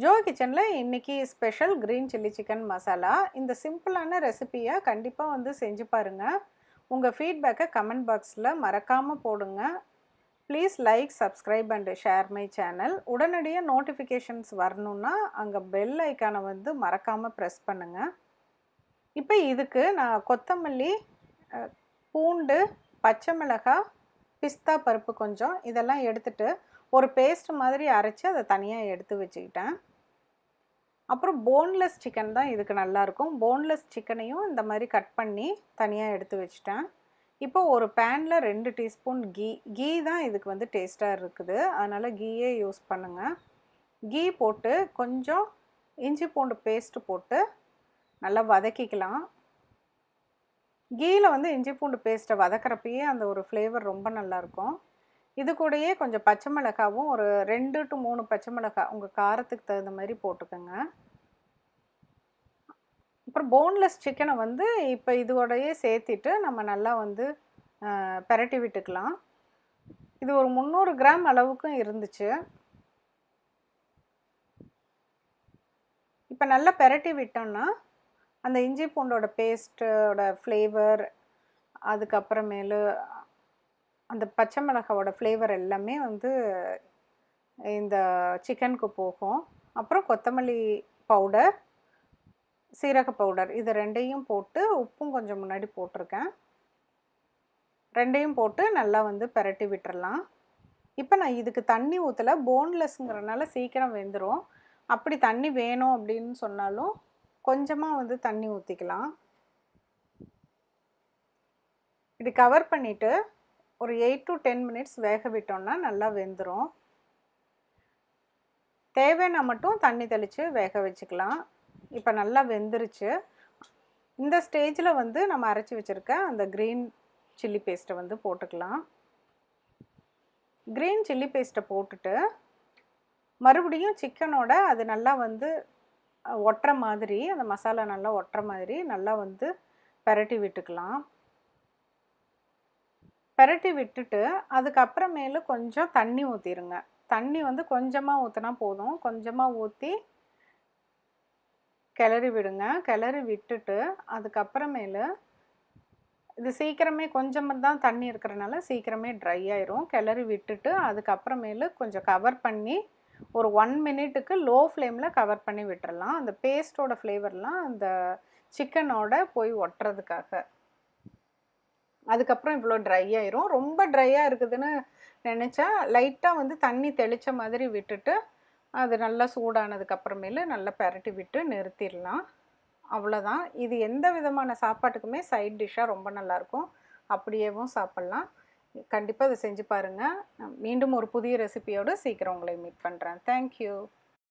Joe கிச்சனில் இன்றைக்கி special green chilli chicken masala. இந்த சிம்பிளான ரெசிபியை கண்டிப்பாக வந்து செஞ்சு பாருங்கள். உங்கள் ஃபீட்பேக்கை கமெண்ட் பாக்ஸில் மறக்காமல் போடுங்க. Please like, subscribe and share my channel. உடனடியாக நோட்டிஃபிகேஷன்ஸ் வரணுன்னா அங்கே பெல் ஐக்கானை வந்து மறக்காமல் ப்ரெஸ் பண்ணுங்கள். இப்போ இதுக்கு நான் கொத்தமல்லி, பூண்டு, பச்சை மிளகாய், பிஸ்தா பருப்பு கொஞ்சம் இதெல்லாம் எடுத்துகிட்டு ஒரு பேஸ்ட் மாதிரி அரைச்சி அதை தனியாக எடுத்து வச்சுக்கிட்டேன். அப்புறம் போன்லெஸ் சிக்கன் தான் இதுக்கு நல்லாயிருக்கும். போன்லெஸ் சிக்கனையும் இந்த மாதிரி கட் பண்ணி தனியாக எடுத்து வச்சுட்டேன். இப்போ ஒரு பேனில் 2 டீஸ்பூன் கீ தான் இதுக்கு வந்து டேஸ்ட்டாக இருக்குது, அதனால் கீயே யூஸ் பண்ணுங்கள். கீ போட்டு கொஞ்சம் இஞ்சி பூண்டு பேஸ்ட்டு போட்டு நல்லா வதக்கிக்கலாம். கீயில் வந்து இஞ்சி பூண்டு பேஸ்ட்டை வதக்கிறப்பயே அந்த ஒரு ஃப்ளேவர் ரொம்ப நல்லாயிருக்கும். இது கூடயே கொஞ்சம் பச்சை மிளகாவும் ஒரு 2 to 3 பச்சை மிளகாய் உங்கள் காரத்துக்கு தகுந்த மாதிரி போட்டுக்கோங்க. அப்புறம் போன்லெஸ் சிக்கனை வந்து இப்போ இதோடையே சேர்த்திட்டு நம்ம நல்லா வந்து பெரட்டி விட்டுக்கலாம். இது ஒரு 300 கிராம் அளவுக்கும் இருந்துச்சு. இப்போ நல்லா பெரட்டி விட்டோம்னா அந்த இஞ்சி பூண்டோட பேஸ்ட்டோட ஃப்ளேவர், அதுக்கப்புறமேலு அந்த பச்சை மிளகாவோட ஃப்ளேவர் எல்லாமே வந்து இந்த சிக்கனுக்கு போகும். அப்புறம் கொத்தமல்லி பவுடர், சீரக பவுடர் இது 2யும் போட்டு உப்பும் கொஞ்சம் முன்னாடி போட்டிருக்கேன். 2யும் போட்டு நல்லா வந்து பெரட்டி விட்டுறலாம். இப்போ நான் இதுக்கு தண்ணி ஊற்றலை, போன்லெஸ்ங்கிறனால சீக்கிரம் வெந்துடும். அப்படி தண்ணி வேணும் அப்படின்னு சொன்னாலும் கொஞ்சமாக வந்து தண்ணி ஊற்றிக்கலாம். இப்படி கவர் பண்ணிவிட்டு ஒரு 8 to 10 மினிட்ஸ் வேக விட்டோம்னா நல்லா வெந்துடும். தேவைன்னா மட்டும் தண்ணி தெளித்து வேக வச்சுக்கலாம். இப்போ நல்லா வெந்துருச்சு. இந்த ஸ்டேஜில் வந்து நம்ம அரைச்சி வச்சுருக்க அந்த க்ரீன் சில்லி பேஸ்ட்டை வந்து போட்டுக்கலாம். க்ரீன் சில்லி பேஸ்ட்டை போட்டுட்டு மறுபடியும் சிக்கனோட அது நல்லா வந்து ஒட்டுற மாதிரி, அந்த மசாலா நல்லா ஒட்டுற மாதிரி நல்லா வந்து பெரட்டி விட்டுக்கலாம். பெரட்டி விட்டுட்டு அதுக்கப்புறமேலு கொஞ்சம் தண்ணி ஊற்றிடுங்க. தண்ணி வந்து கொஞ்சமாக ஊற்றினா போதும். கொஞ்சமாக ஊற்றி கிளறி விடுங்க. கிளறி விட்டுட்டு அதுக்கப்புறமேலு இது சீக்கிரமே கொஞ்சமாக தான் தண்ணி இருக்கிறனால சீக்கிரமே ட்ரை ஆயிரும். கிளறி விட்டுட்டு அதுக்கப்புறமேலு கொஞ்சம் கவர் பண்ணி ஒரு 1 மினிட்டுக்கு லோ ஃப்ளேமில் கவர் பண்ணி விட்டுறலாம். அந்த பேஸ்ட்டோட ஃப்ளேவர்லாம் அந்த சிக்கனோட போய் ஒட்டுறதுக்காக. அதுக்கப்புறம் இவ்வளோ ட்ரை ஆயிரும். ரொம்ப ட்ரையாக இருக்குதுன்னு நினச்சா லைட்டாக வந்து தண்ணி தெளித்த மாதிரி விட்டுட்டு அது நல்லா சூடானதுக்கப்புறமேலு நல்லா பெரட்டி விட்டு நிறுத்திடலாம். அவ்வளோதான். இது எந்த விதமான சாப்பாட்டுக்குமே சைட் டிஷ்ஷாக ரொம்ப நல்லாயிருக்கும். அப்படியேவும் சாப்பிட்லாம். கண்டிப்பாக இதை செஞ்சு பாருங்கள். மீண்டும் ஒரு புதிய ரெசிபியோடு சீக்கிரம் உங்களை மீட் பண்ணுறேன். தேங்க்யூ.